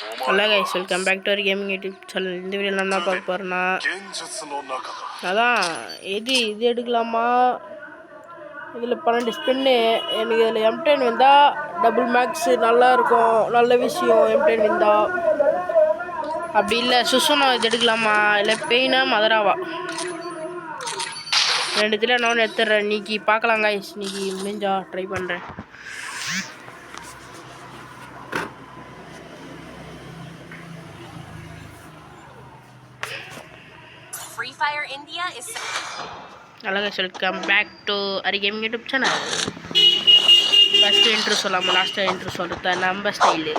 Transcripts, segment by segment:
Hello guys, welcome back to our gaming YouTube channel. இந்த வீடியோல நம்ம என்ன பார்க்க போறோம்னா அதான் இது எடுக்கலாமா இதில் 12 ஸ்பின்னு எனக்கு இதில் M10 வந்தா டபுள் மேக்ஸ் நல்லா இருக்கும் நல்ல விஷயம் M10 வந்தா அப்படி இல்லை சுசுனா இது எடுக்கலாமா இல்லை பெயினா மதராவா ரெண்டுத்துல நான் எடுத்துடுறேன் இன்னைக்கு பார்க்கலாம் guys இன்னைக்கு முடிஞ்சா ட்ரை பண்ணுறேன் Free Fire India is. Hello guys, welcome back to our gaming YouTube channel. First intro sollama last intro solrudha நம்ம ஸ்டைல்.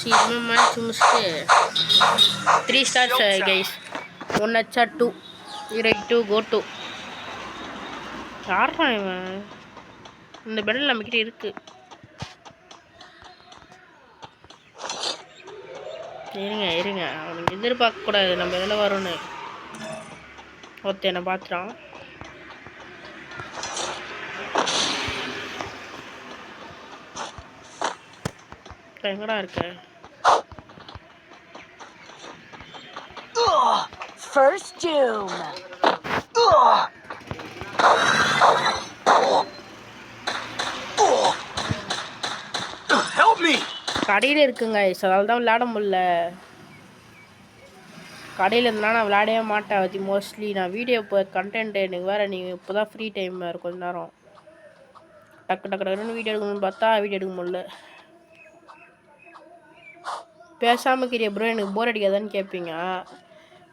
சீக்கிரமா மேட்ச் முடிச்சிட்டு 3 stars guys. 1 acha 2 direct to go to. யாரா இவன் இந்த பெடல் நம்ம கிட்ட இருக்கு. இருங்க அவனுக்கு எதிர்பார்க்கக்கூடாது நம்ம இதில் வரும்னு ஒருத்த என்னை பார்த்துட்டான் எங்கடா இருக்க First Doom. Help me. கடையில் இருக்குங்க அதனால தான் விளையாட முடியல கடையில் இருந்தாலும் நான் விளையாடவே மாட்டேன் அது மோஸ்ட்லி நான் வீடியோ இப்போ கண்டென்ட் எனக்கு வேறு நீங்கள் இப்போ தான் ஃப்ரீ டைம் வேறு கொஞ்ச நேரம் டக்குன்னு வீடியோ எடுக்கணும்னு பார்த்தா வீடியோ எடுக்க முடியல பேசாமல் கிரியா ப்ரோ எனக்கு போர் அடிக்காதான்னு கேட்பீங்க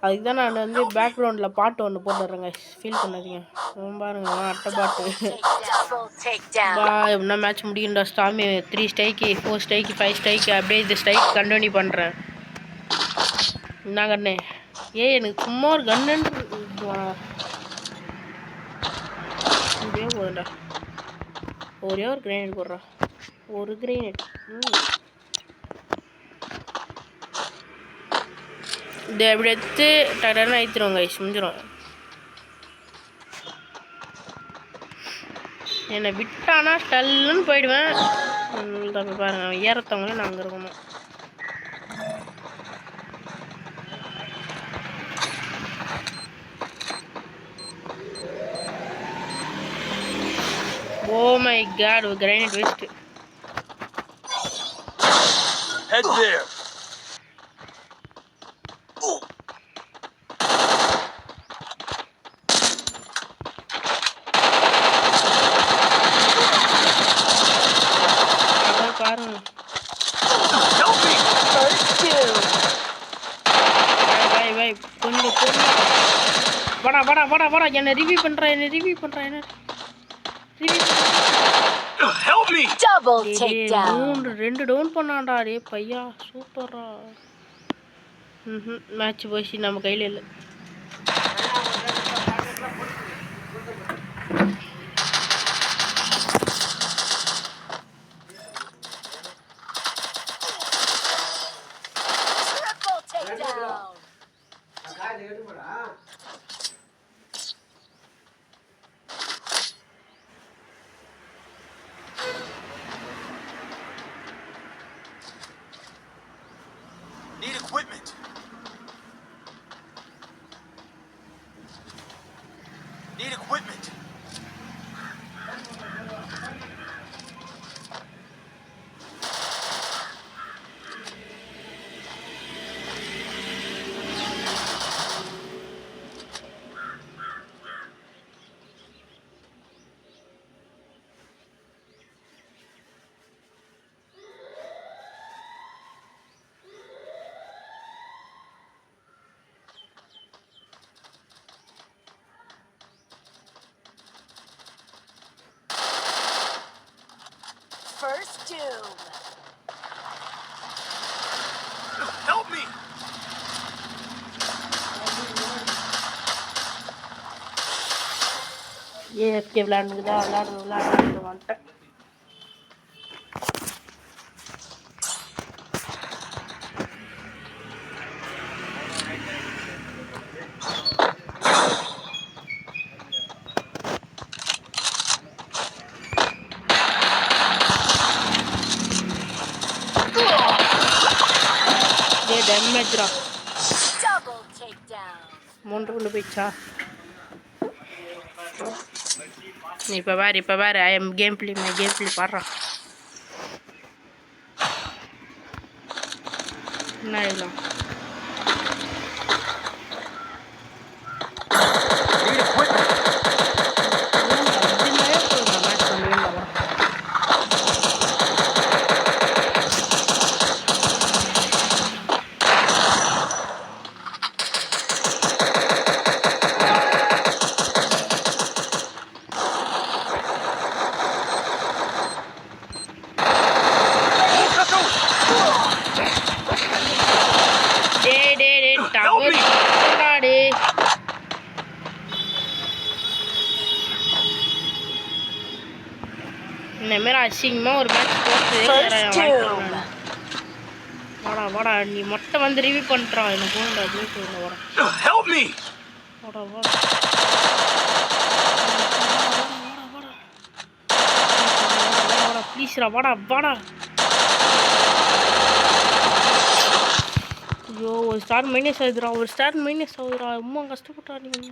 அதுக்கு தான் நான் வந்து பேக்ரவுண்டில் பாட்டு ஒன்று போட்டுடுறேங்க ஃபீல் பண்ணாதீங்க பாருங்க அட்டை பாட்டு என்ன மேட்ச் முடியும்டா ஸ்டாமி 3 ஸ்ட்ரைக்கு 4 ஸ்ட்ரைக்கு 5 ஸ்ட்ரைக்கு அப்படியே இந்த ஸ்ட்ரைக் கண்டினியூ பண்ணுறேன் என்ன கண்ணே எனக்கு சும்மா ஒரு கன்னு இப்படியே போதுண்டா ஒரே ஒரு கிரைனேட் போடுறா ஒரு கிரைனேட் இது அப்படி எடுத்து டக்குன்னு ஆயிடுத்துருவோங்க முடிஞ்சிடும் என்னை விட்டானா ஸ்டல்லுன்னு போயிடுவேன் தப்பி பாருங்க அவன் ஏறத்தவங்களே நான் அங்கே இருக்கணும் ஓ மை காட் ஒரு கிரைனேட் வேஸ்ட் Head there. பாருங்க Help me. First Doom. வை கொஞ்சம் வாடா என்ன ரிவ்யூ பண்றேன் என்ன review Help me. Double takedown. 2 down பண்ணான்டா டே பையா சூப்பரா மேட்ச் போச்சு நம்ம கையில இல்லை Need equipment. Need equipment. First Doom. Help me. AFK விளையாண்டு வந்துட்டேன் மேட்ச்ரா Double takedown. 3 போயிடுச்சா இப்போ பாரு ஐ எம் கேம் பிளே பாடுறா என்ன ஆயிடலாம் Need equipment. இந்தமாரி அசிங்கமாக ஒரு மேட்ச் First போட்டு doom. வாடா நீ மொட்டை வந்து ரிவ்யூ பண்ணுறான் எனக்கு போகண்டா அப்படின்னு வாடா Help me. வாடா ப்ளீஸ்ரா வாடா ஐயோ ஒரு ஸ்டார் மைனஸ் ஆகுதுடா அம்மா கஷ்டப்பட்டா நீ